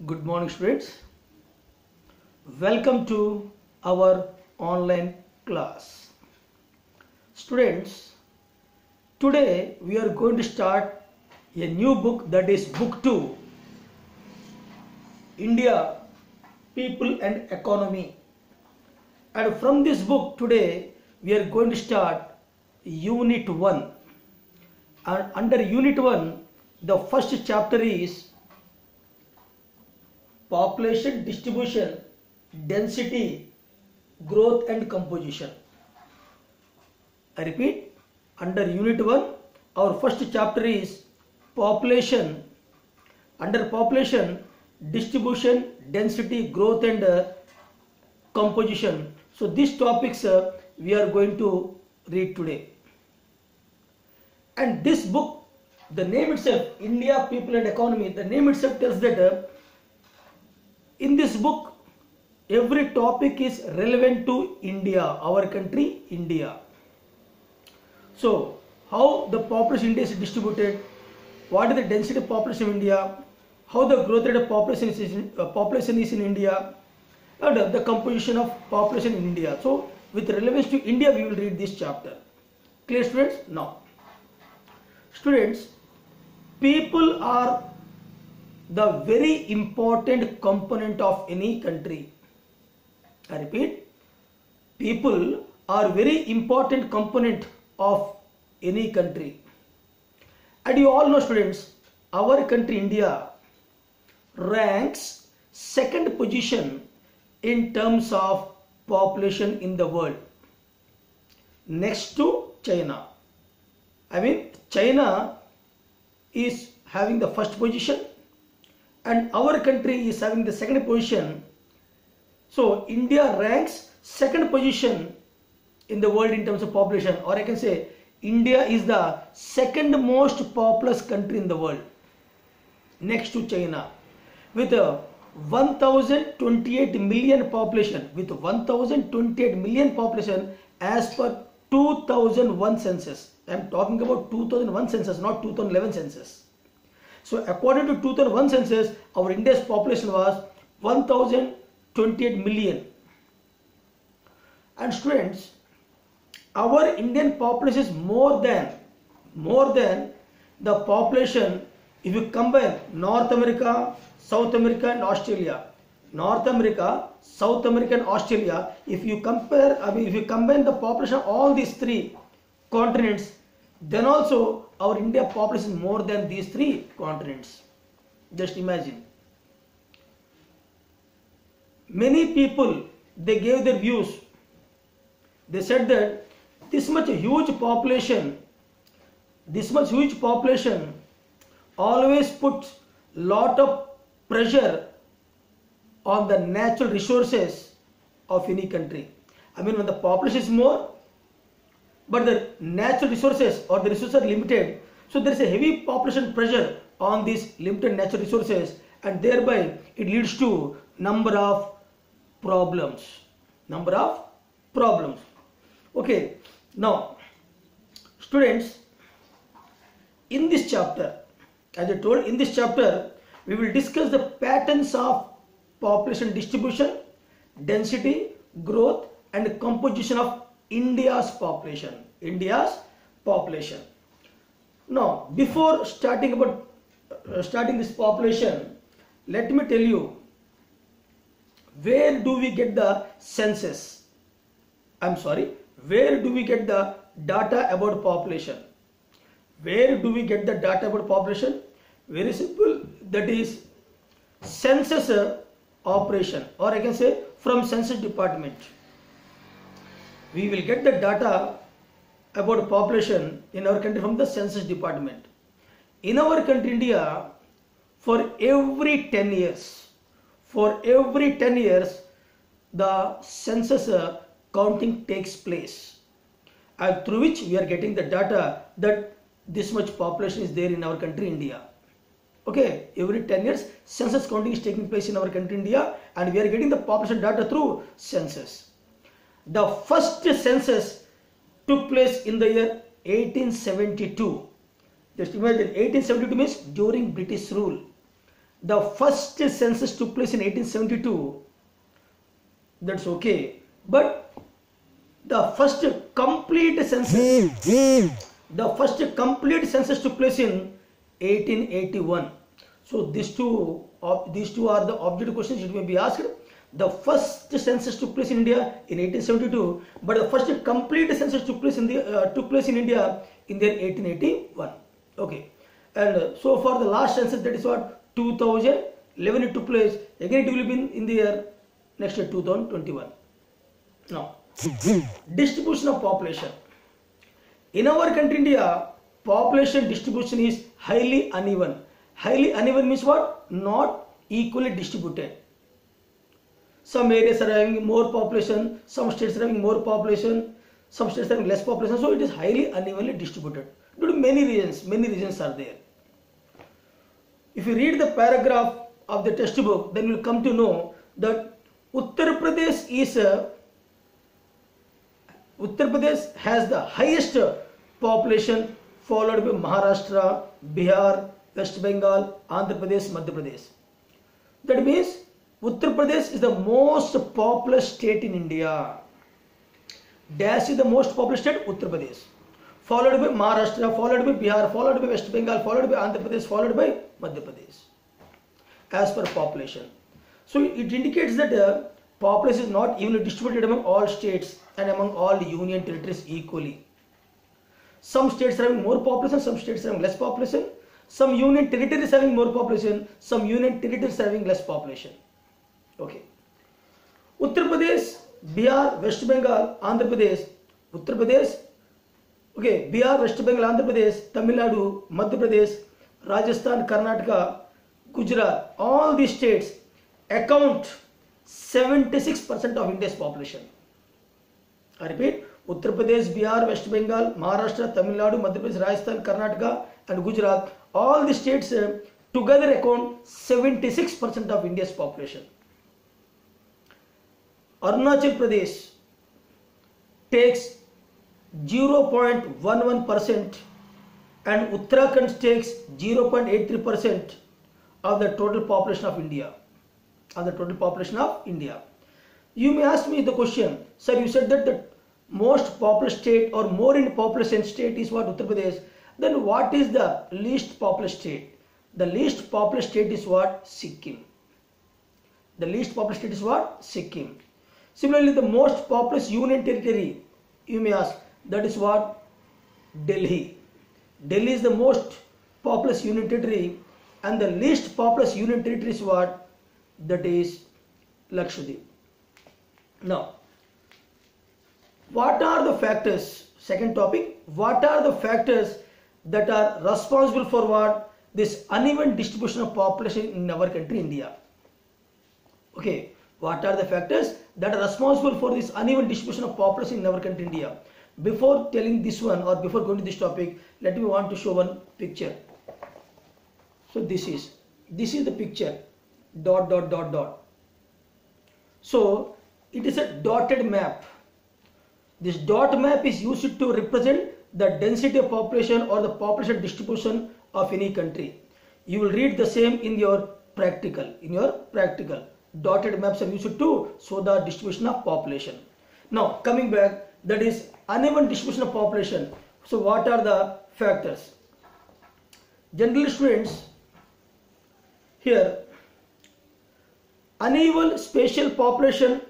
Good morning, students. Welcome to our online class. Students, today we are going to start a new book, that is Book 2, India, People and Economy. And from this book today we are going to start Unit 1. And under Unit 1, the first chapter is Population Distribution, Density, Growth and Composition. I repeat, under Unit 1, our first chapter is Population. Under Population, Distribution, Density, Growth and Composition. So these topics we are going to read today. And this book, the name itself, India, People and Economy, the name itself tells that in this book, every topic is relevant to India, our country, India. So, how the population India is distributed, what is the density of population of India, how the growth rate of population is in India, and the composition of population in India. So, with relevance to India, we will read this chapter. Clear, students? Now, students, people are the very important component of any country. I repeat, people are very important component of any country. And you all know, students, our country India ranks second position in terms of population in the world, next to China. I mean, China is having the first position and our country is having the second position. So India ranks second position in the world in terms of population, or I can say India is the second most populous country in the world, next to China, with a 1028 million population, as per 2001 census. I am talking about 2001 census, not 2011 census. So according to 2001 census, our India's population was 1028 million. And students, our Indian population is more than the population if you combine North America, South America and Australia. North America, South America and Australia, if you combine the population of all these three continents, then also our India population is more than these three continents. Just imagine. Many people, they gave their views. They said that this much huge population always puts lot of pressure on the natural resources of any country. I mean, when the population is more, but the natural resources or the resources are limited, so there is a heavy population pressure on these limited natural resources, and thereby it leads to number of problems. Okay, now students, in this chapter, as I told, in this chapter we will discuss the patterns of population distribution, density, growth and composition of India's population. Now, before starting this population, let me tell you, where do we get the census? Where do we get the data about population? Where do we get the data about population? Very simple. That is census operation, or I can say from census department. We will get the data about population in our country from the census department. In our country India, for every 10 years, the census counting takes place, and through which we are getting the data that this much population is there in our country India. Okay, every 10 years census counting is taking place in our country India, and we are getting the population data through census. The first census took place in the year 1872. Just imagine, 1872 means during British rule. The first census took place in 1872. That's okay. But the first complete census took place in 1881. So these two are the objective questions it may be asked. The first census took place in India in 1872, but the first complete census took place in India in the year 1881. Okay, and so for the last census, that is what, 2011 it took place. Again it will be in the year next year 2021. Now, distribution of population in our country India. Population distribution is highly uneven. Highly uneven means what? Not equally distributed. Some areas are having more population, some states are having more population, some states are having less population. So it is highly unevenly distributed due to many reasons are there. If you read the paragraph of the textbook, then you will come to know that Uttar Pradesh has the highest population, followed by Maharashtra, Bihar, West Bengal, Andhra Pradesh, Madhya Pradesh. That means Uttar Pradesh is the most populous state in India. Dash is the most populous state, Uttar Pradesh. Followed by Maharashtra, followed by Bihar, followed by West Bengal, followed by Andhra Pradesh, followed by Madhya Pradesh. As per population. So it indicates that the population is not evenly distributed among all states and among all union territories equally. Some states are having more population, some states are having less population. Some union territories are having more population, some union territories are having less population. Okay. Uttar Pradesh, Bihar, West Bengal, Andhra Pradesh, Uttar Pradesh, okay, Bihar, West Bengal, Andhra Pradesh, Tamil Nadu, Madhya Pradesh, Rajasthan, Karnataka, Gujarat, all these states account 76% of India's population. I repeat, Uttar Pradesh, Bihar, West Bengal, Maharashtra, Tamil Nadu, Madhya Pradesh, Rajasthan, Karnataka and Gujarat, all the states together account 76% of India's population. Arunachal Pradesh takes 0.11% and Uttarakhand takes 0.83% of the total population of India. You may ask me the question, sir, you said that the most populous state or more in population state is what? Uttar Pradesh. Then what is the least populous state? The least populous state is what? Sikkim. The least populous state is what? Sikkim. Similarly, the most populous union territory, you may ask, that is what? Delhi. Delhi is the most populous union territory, and the least populous union territory is what? That is Lakshadweep. Now, what are the factors? Second topic, what are the factors that are responsible for what? This uneven distribution of population in our country, India. Okay, what are the factors that are responsible for this uneven distribution of population in our country, India? Before telling this one or before going to this topic, let me want to show one picture. So this is the picture, dot dot dot dot. So it is a dotted map. This dot map is used to represent the density of population or the population distribution of any country. You will read the same in your practical. Dotted maps are used to show the distribution of population. Now coming back, that is uneven distribution of population. So what are the factors? General students, here uneven spatial population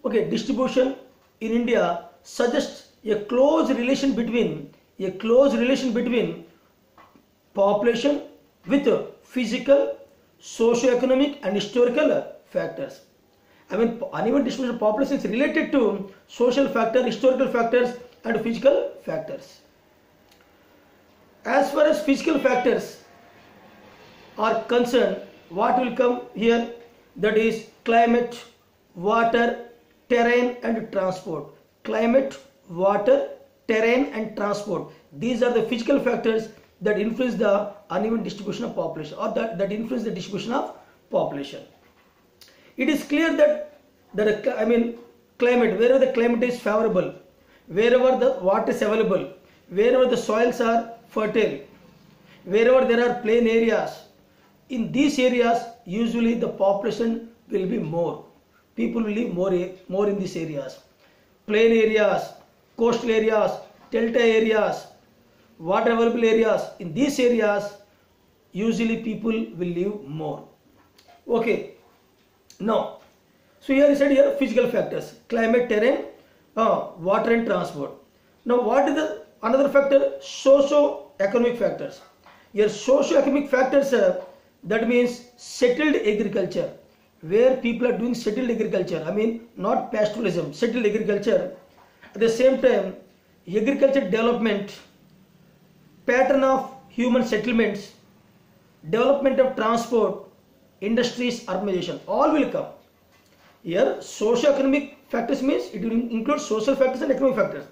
distribution in India suggests a close relation between population with physical, socio-economic and historical factors. I mean, uneven distribution of population is related to social factors, historical factors and physical factors. As far as physical factors are concerned, what will come here? That is climate, water, terrain and transport. Climate, water, terrain and transport. These are the physical factors that influence the uneven distribution of population, or that influence the distribution of population. It is clear that climate, wherever the climate is favorable, wherever the water is available, wherever the soils are fertile, wherever there are plain areas, in these areas, usually the population will be more. People will live more in these areas. Plain areas, coastal areas, delta areas, water available areas. In these areas, usually people will live more. Okay. Now, so here I said here physical factors: climate, terrain, water and transport. Now, what is the another factor? Socio-economic factors. Here, socio-economic factors. That means settled agriculture, where people are doing settled agriculture. I mean, not pastoralism, settled agriculture. At the same time, agriculture development, pattern of human settlements, development of transport, industries, urbanization, all will come. Here, socio-economic factors means it will include social factors and economic factors,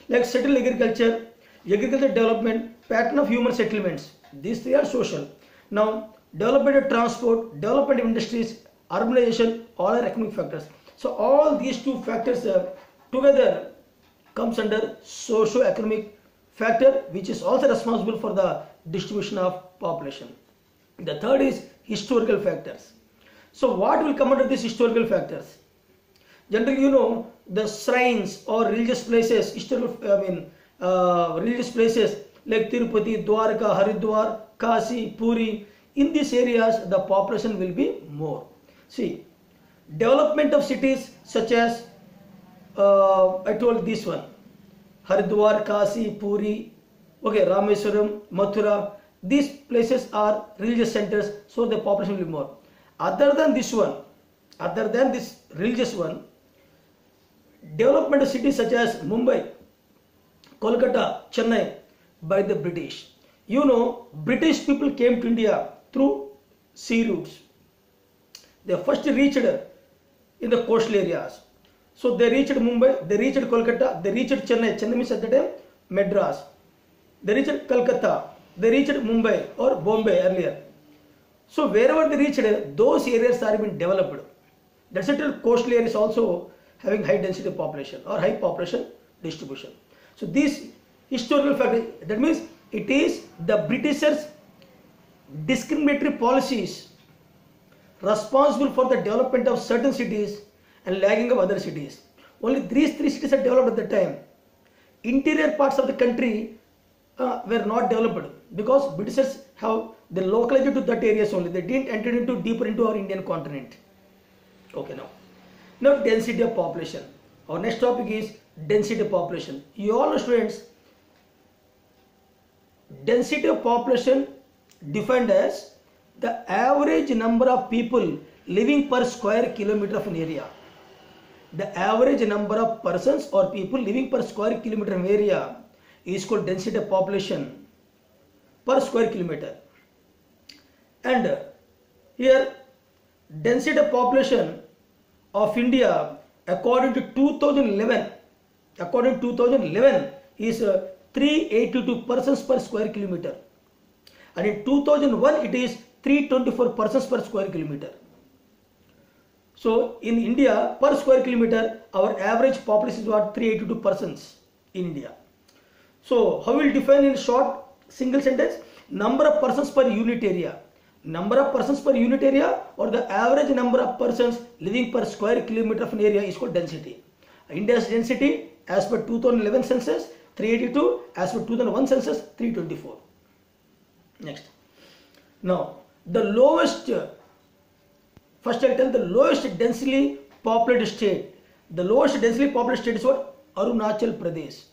like settled agriculture, agriculture development, pattern of human settlements. These three are social. Now, development of transport, development of industries, urbanization, all are economic factors. So all these two factors together comes under socio-economic factor, which is also responsible for the distribution of population. The third is historical factors. So what will come under these historical factors? Generally, you know, the shrines or religious places, religious places like Tirupati, Dwarka, Haridwar, Kasi, Puri. In these areas, the population will be more. See, development of cities such as, I told this one, Haridwar, Kasi, Puri, okay, Rameswaram, Mathura, these places are religious centers, so the population will be more. Other than this one, other than this religious one, development of cities such as Mumbai, Kolkata, Chennai by the British. You know, British people came to India through sea routes. They first reached in the coastal areas. So they reached Mumbai, they reached Kolkata, they reached Chennai. Chennai means at the time Madras. They reached Calcutta, they reached Mumbai or Bombay earlier. So wherever they reached, those areas are being developed. That's it. Coastal areas also having high density population or high population distribution. So these historical factors, that means it is the Britishers' discriminatory policies responsible for the development of certain cities and lagging of other cities. Only these three cities are developed at the time. Interior parts of the country were not developed because Britishers have they localized to that areas only. They didn't enter into deeper into our Indian continent. Okay, now density of population. Our next topic is density of population. You all know, students, density of population defined as the average number of people living per square kilometer of an area. The average number of persons or people living per square kilometer of an area is called density of population per square kilometer. And here density of population of India according to 2011 is 382 persons per square kilometer, and in 2001 it is 324 persons per square kilometer. So in India per square kilometer our average population is what, 382 persons in India. So how will define in short single sentence? Number of persons per unit area. Number of persons per unit area or the average number of persons living per square kilometer of an area is called density. India's density as per 2011 census 382, as per 2001 census 324. Next. Now the lowest, first I'll tell the lowest densely populated state. The lowest densely populated state is what? Arunachal Pradesh.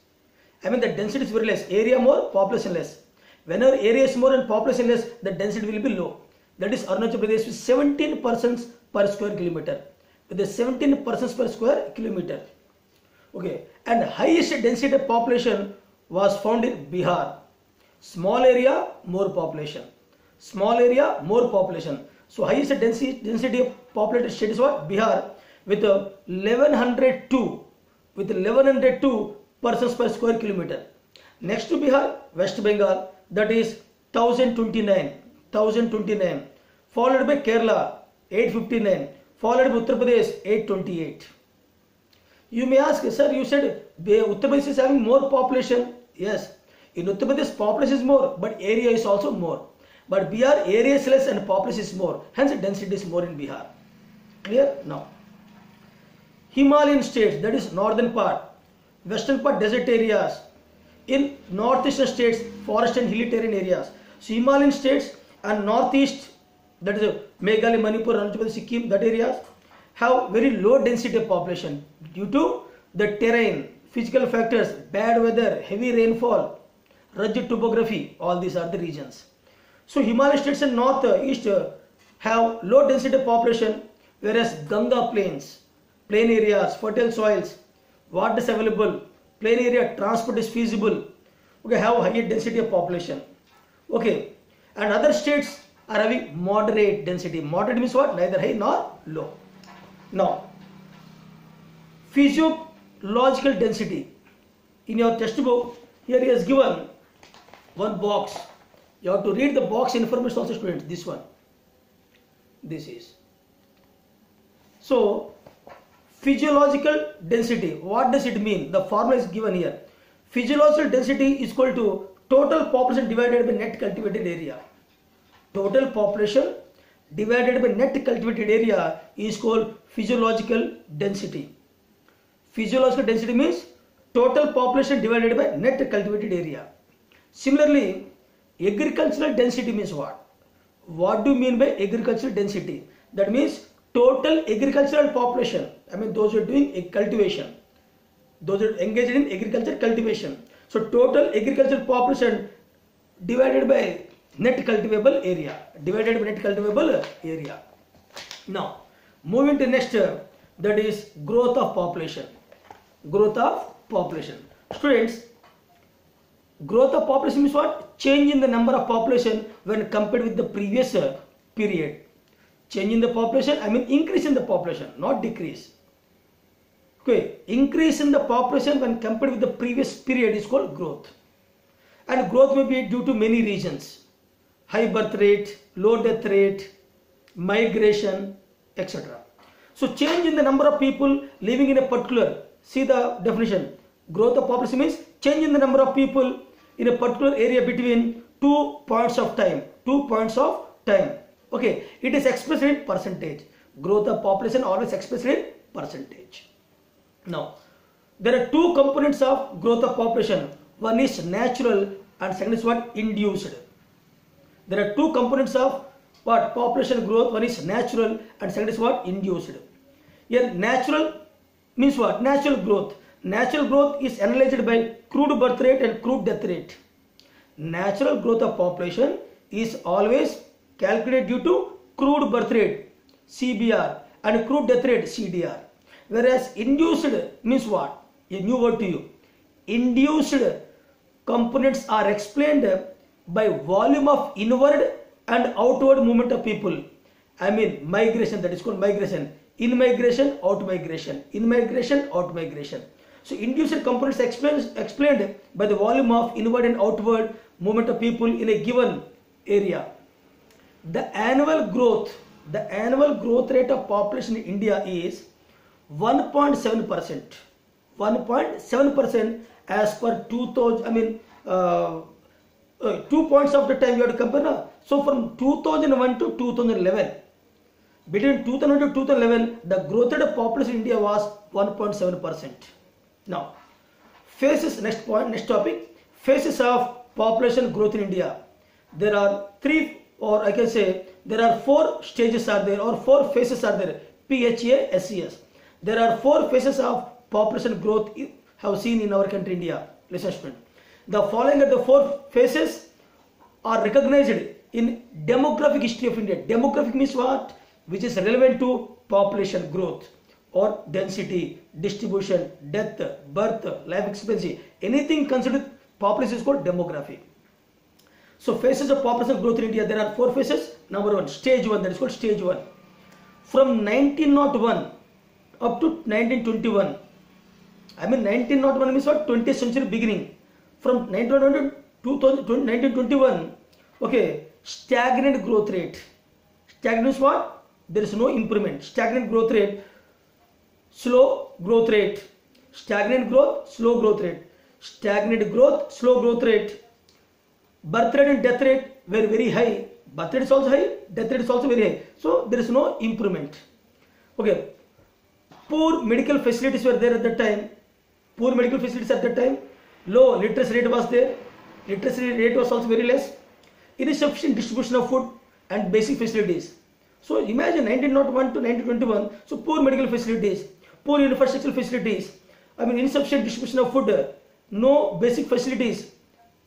I mean the density is very less, area more, population less. Whenever area is more and population less, the density will be low. That is Arunachal Pradesh with 17 persons per square kilometer. With the 17 persons per square kilometer. Okay. And highest density of population was found in Bihar. Small area, more population. Small area, more population. So highest density of populated state is what? Bihar with 1102 persons per square kilometer. Next to Bihar, West Bengal, that is 1029, followed by Kerala 859, followed by Uttar Pradesh 828. You may ask, sir, you said Uttar Pradesh is having more population. Yes, in Uttar Pradesh population is more, but area is also more. But Bihar area is less and population is more. Hence density is more in Bihar. Clear? Now, Himalayan states, that is northern part, western part desert areas, in northeastern states forest and hilly terrain areas. So Himalayan states and northeast, that is Meghalaya, Manipur, Arunachal Pradesh, Sikkim, that areas have very low density of population due to the terrain, physical factors, bad weather, heavy rainfall, rugged topography. All these are the regions. So Himalayan states and northeast have low density of population, whereas Ganga plains, plain areas, fertile soils, water is available, plain area, transport is feasible, okay, have higher density of population. Okay, and other states are having moderate density. Moderate means what? Neither high nor low. Now, physiological density. In your textbook, here he has given one box. You have to read the box information also, students. This one. This is. So, physiological density. What does it mean? The formula is given here. Physiological density is equal to total population divided by net cultivated area. Total population divided by net cultivated area is called physiological density. Physiological density means total population divided by net cultivated area. Similarly, agricultural density means what? What do you mean by agricultural density? That means total agricultural population. I mean those who are doing cultivation. Those who are engaged in agriculture cultivation. So total agricultural population divided by net cultivable area. Divided by net cultivable area. Now, moving to next, that is growth of population. Growth of population. Students, growth of population means what? Change in the number of population when compared with the previous period. Change in the population, I mean increase in the population, not decrease. Okay, increase in the population when compared with the previous period is called growth. And growth may be due to many reasons. High birth rate, low death rate, migration, etc. So change in the number of people living in a particular, see the definition. Growth of population means change in the number of people in a particular area between 2 points of time. 2 points of time. Okay, it is expressed in percentage. Growth of population always expressed in percentage. Now, there are two components of growth of population. One is natural and second is what? Induced. There are two components of what? Population growth. One is natural and second is what? Induced. Here natural means what? Natural growth. Natural growth is analyzed by crude birth rate and crude death rate. Natural growth of population is always calculated due to crude birth rate CBR and crude death rate CDR. Whereas induced means what? A new word to you. Induced components are explained by volume of inward and outward movement of people. I mean migration, that is called migration. In migration, out migration. In migration, out migration. So induced components explained by the volume of inward and outward movement of people in a given area. The annual growth rate of population in India is 1.7%. 1.7% as per 2000. 2 points of the time you have to compare. No? So from 2001 to 2011, between 2001 to 2011, the growth rate of population in India was 1.7%. Now, phases. Next point, next topic. Phases of population growth in India. There are three, or I can say there are 4 stages are there, or 4 phases are there. PHA, SES. There are 4 phases of population growth have seen in our country India. Listen, student. The following are the 4 phases are recognized in demographic history of India. Demographic means what? Which is relevant to population growth or density, distribution, death, birth, life expectancy. Anything considered population is called demography. So phases of population growth in India, there are 4 phases. Number 1, stage 1, that is called stage 1. From 1901 up to 1921. I mean 1901 means what? 20th century beginning. From 1901 to 1921, okay, stagnant growth rate. Stagnant means what? There is no improvement. Stagnant growth rate, slow growth rate. Stagnant growth, slow growth rate. Stagnant growth, slow growth rate. Birth rate and death rate were very high. Birth rate is also high, death rate is also very high. So there is no improvement. Okay. Poor medical facilities were there at that time. Poor medical facilities at that time. Low literacy rate was there. Literacy rate was also very less. Insufficient distribution of food and basic facilities. So imagine 1901 to 1921. So poor medical facilities, poor infrastructural facilities. I mean insufficient distribution of food, no basic facilities.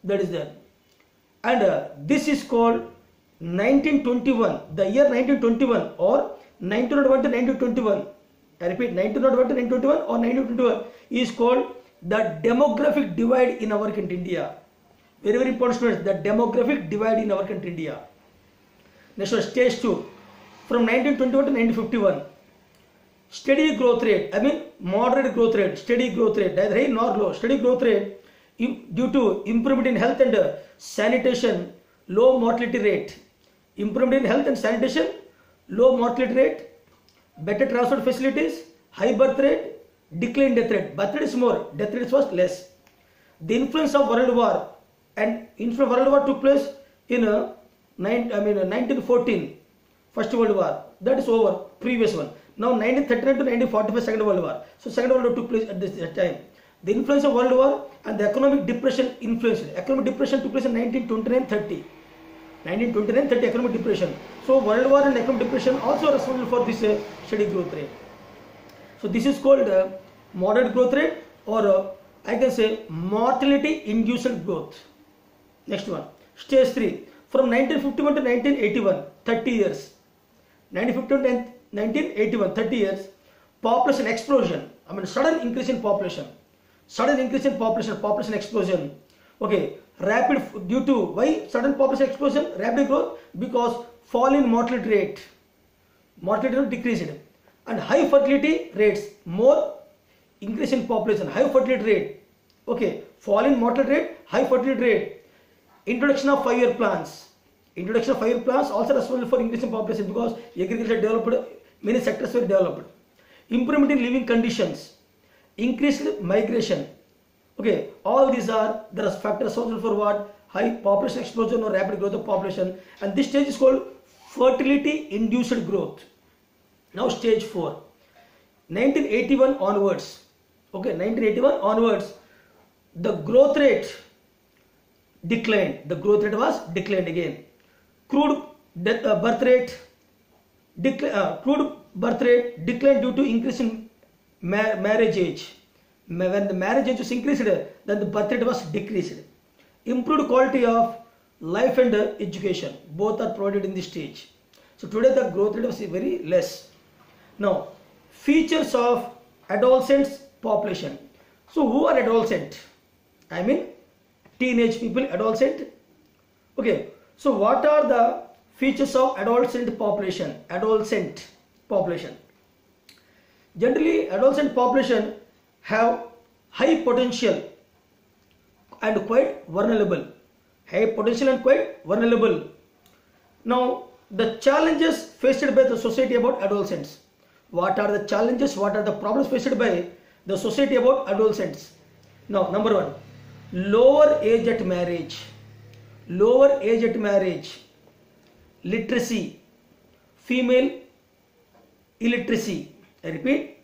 That is there. And this is called 1921. The year 1921 or 1901 to 1921. I repeat, 1901 to 1921 or 1921 is called the demographic divide in our country India. Very, very important students, the demographic divide in our country India. Next one, stage 2. From 1921 to 1951. Steady growth rate, I mean moderate growth rate, steady growth rate, neither high nor low. Steady growth rate due to improvement in health and sanitation, low mortality rate. Improvement in health and sanitation, low mortality rate, better transport facilities, high birth rate, decline death rate. Birth rate is more, death rate was less. The influence of World War and influence of World War took place in 1914, First World War. That is over, previous one. Now 1939 to 1945, Second World War. So Second World War took place at this time. The influence of World War and the economic depression influenced. Economic depression took place in 1929-30. 1929-30 economic depression. So World War and economic depression also responsible for this steady growth rate. So this is called moderate growth rate, or I can say mortality induced growth. Next one, stage 3. From 1951 to 1981, 30 years. 1951 to 1981, 30 years. Population explosion. I mean sudden increase in population. Sudden increase in population explosion. Okay, rapid due to why sudden population explosion, rapid growth? Because fall in mortality rate. Mortality rate decreased. And high fertility rates, more increase in population, high fertility rate. Okay, fall in mortality rate, high fertility rate. Introduction of 5-year plans. Introduction of 5-year plans also responsible for increase in population because agriculture developed, many sectors were developed. Improvement in living conditions, increased migration. Okay, all these are the factors responsible for what? High population explosion or rapid growth of population. And this stage is called fertility induced growth. Now stage 4, 1981 onwards. Okay, 1981 onwards, the growth rate declined. The growth rate was declined again. Crude birth rate declined due to increase in marriage age. When the marriage age was increased, then the birth rate was decreased. Improved quality of life and education, both are provided in this stage. So today the growth rate was very less. Now, features of adolescents population. So who are adolescent? I mean teenage people, adolescent. Okay, so what are the features of adolescent population? Adolescent population. Generally, adolescent population have high potential and quite vulnerable. High potential and quite vulnerable. Now, the challenges faced by the society about adolescents. What are the challenges? What are the problems faced by the society about adolescents? Now, number 1, lower age at marriage. Lower age at marriage. Literacy. Female illiteracy. I repeat,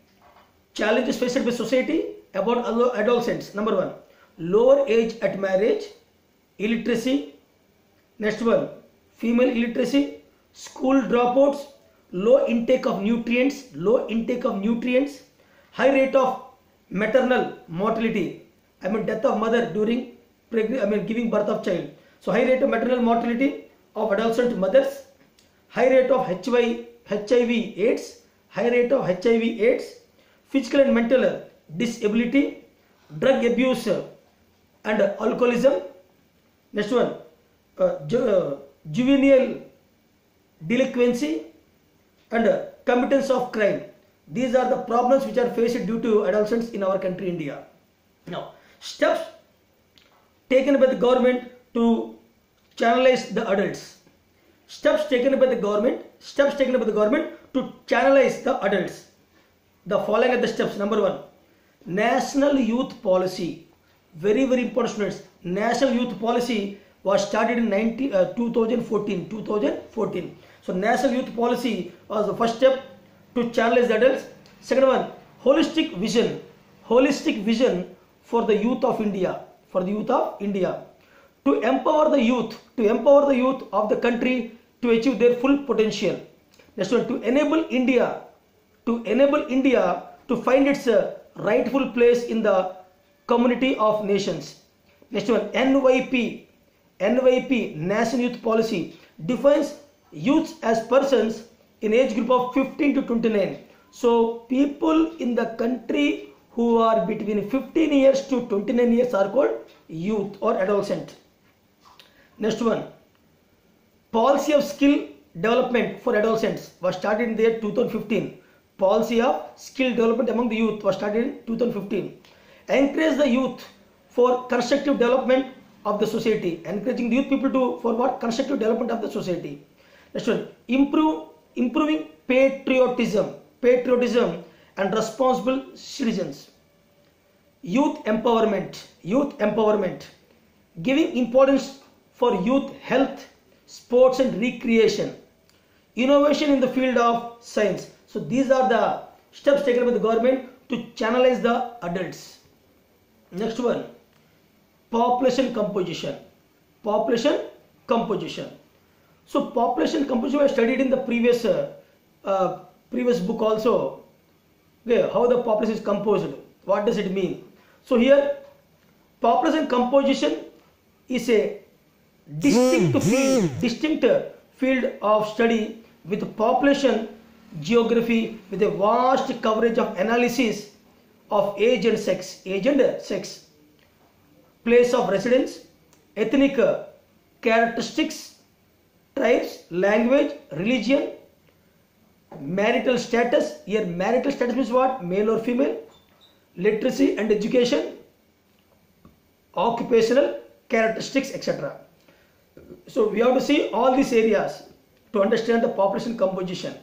challenges faced by society about adolescents. Number 1, lower age at marriage, illiteracy. Next one, female illiteracy, school dropouts, low intake of nutrients, high rate of maternal mortality. I mean death of mother during giving birth of child. So high rate of maternal mortality of adolescent mothers, high rate of HIV/AIDS, physical and mental disability, drug abuse and alcoholism. Next one, juvenile delinquency and committance of crime. These are the problems which are faced due to adolescents in our country India. Now, steps taken by the government to channelize the adults. Steps taken by the government to channelize the adults. The following are the steps. Number 1, national youth policy. Very, very important students. National youth policy was started in 2014. So National Youth Policy was the first step to channelize the adults. Second one, holistic vision for the youth of India, to empower the youth of the country to achieve their full potential. Next one, to enable India to find its rightful place in the community of nations. Next one, NYP, National Youth Policy, defines youths as persons in age group of 15 to 29. So people in the country who are between 15 years to 29 years are called youth or adolescent. Next one, policy of skill development for adolescents was started in the year 2015. Policy of skill development among the youth was started in 2015. Encourage the youth for constructive development of the society. Encouraging the youth people to for what? Constructive development of the society. Next one, improving patriotism and responsible citizens. Youth empowerment, giving importance for youth health, sports and recreation. Innovation in the field of science. So these are the steps taken by the government to channelize the adults. Next one, population composition. So population composition was studied in the previous book also. Okay, how the population is composed. What does it mean? So here, population composition is a distinct field of study with population geography, with a vast coverage of analysis of age and sex, place of residence, ethnic characteristics, tribes, language, religion, marital status. Here marital status means what? Male or female. Literacy and education, occupational characteristics, etc. So we have to see all these areas to understand the population composition.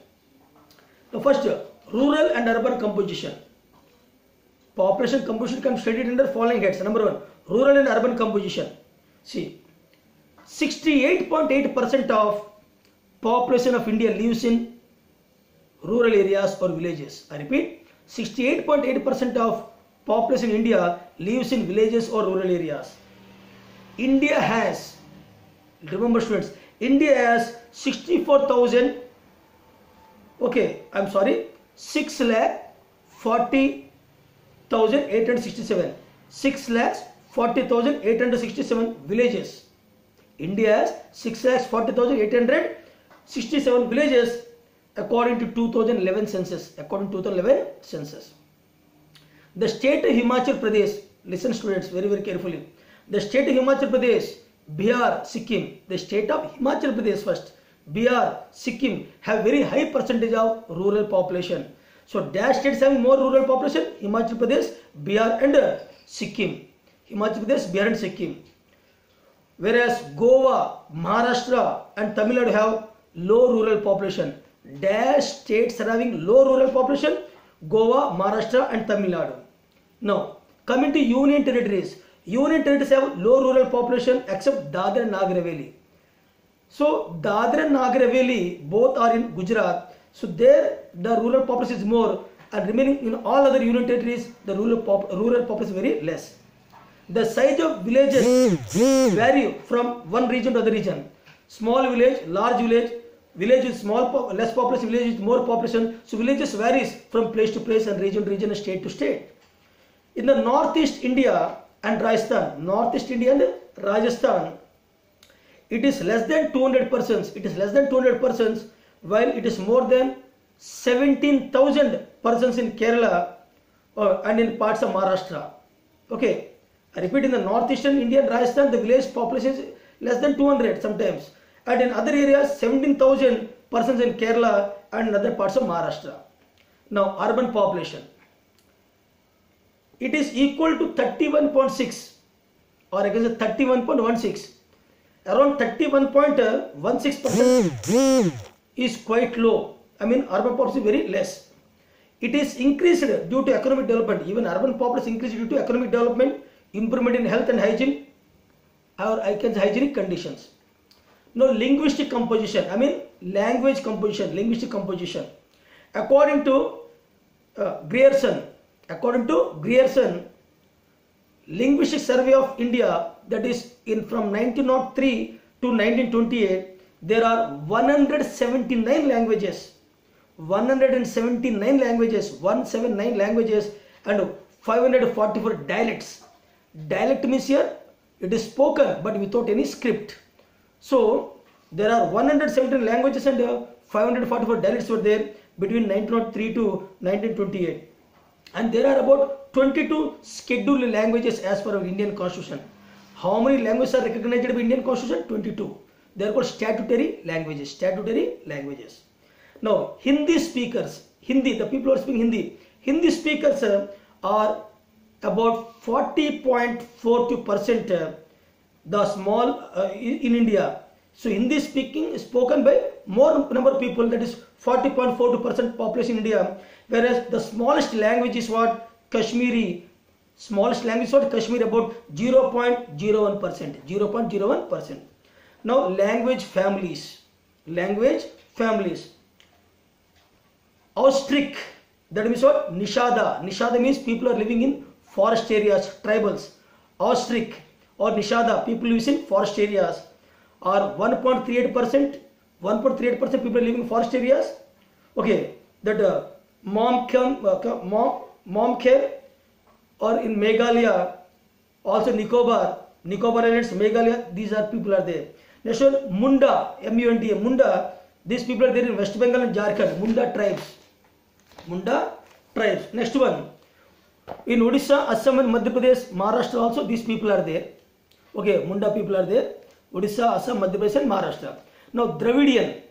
The first, rural and urban composition. Population composition can be studied under following heads. Number one, rural and urban composition. See, 68.8% of population of India lives in rural areas or villages. I repeat, 68.8% of population in India lives in villages or rural areas. India has, remember students, India has 6,40,867. 6,40,867 villages. India has 6,40,867 villages according to 2011 census. The state of Himachal Pradesh, listen students very carefully. The state of Himachal Pradesh, Bihar, Sikkim, the state of Himachal Pradesh first, Bihar, Sikkim have very high percentage of rural population. So dash states having more rural population, Himachal Pradesh, Bihar and Sikkim. Whereas Goa, Maharashtra and Tamil Nadu have low rural population. Dash states are having low rural population, Goa, Maharashtra and Tamil Nadu. Now coming to union territories. Union territories have low rural population except Dadra and Nagar Haveli. So Dadra and Nagar Haveli both are in Gujarat. So there the rural population is more, and remaining in all other union territories the rural population is very less. The size of villages vary from one region to other region. Small village, large village, village with less population, village with more population. So villages varies from place to place and region to region and state to state. In the northeast India and Rajasthan, it is less than 200 persons. While it is more than 17,000 persons in Kerala and in parts of Maharashtra. Okay, I repeat, in the northeastern India and Rajasthan, the village population is less than 200 sometimes, and in other areas 17,000 persons in Kerala and in other parts of Maharashtra. Now urban population, it is equal to 31.6 or I can say 31.16. Around 31.16% is quite low. I mean urban population is very less. It is increased due to economic development. Even urban population increased due to economic development, improvement in health and hygiene, or I can say hygienic conditions. Now linguistic composition, I mean language composition, linguistic composition. According to Grierson, Linguistic Survey of India, that is in from 1903 to 1928, there are 179 languages, 179 languages and 544 dialects. Dialect means here it is spoken but without any script. So there are 117 languages and 544 dialects were there between 1903 to 1928, and there are about 22 scheduled languages as per our Indian Constitution. How many languages are recognized by Indian Constitution? 22. They are called statutory languages. Now Hindi speakers, the people who are speaking Hindi speakers are about 40.42%, the small in India. So Hindi spoken by more number of people, that is 40.42% population in India, whereas the smallest language is what? Kashmiri. Smallest language is what? Kashmiri, about 0.01%. Now language families. Austric, that means what? Nishada means people are living in forest areas, tribals. Austric or Nishada, people live in forest areas, are 1.38%. 1.38% people living in forest areas. Okay, that Momker or in Meghalaya, also Nicobar Islands, Meghalaya, these are people are there. Next one, Munda, M-U-N-D-A, Munda, these people are there in West Bengal and Jharkhand, Munda tribes. Next one, in Odisha, Assam and Madhya Pradesh, Maharashtra also, these people are there. Okay, Munda people are there. Odisha, Assam, Madhya Pradesh and Maharashtra. Now Dravidian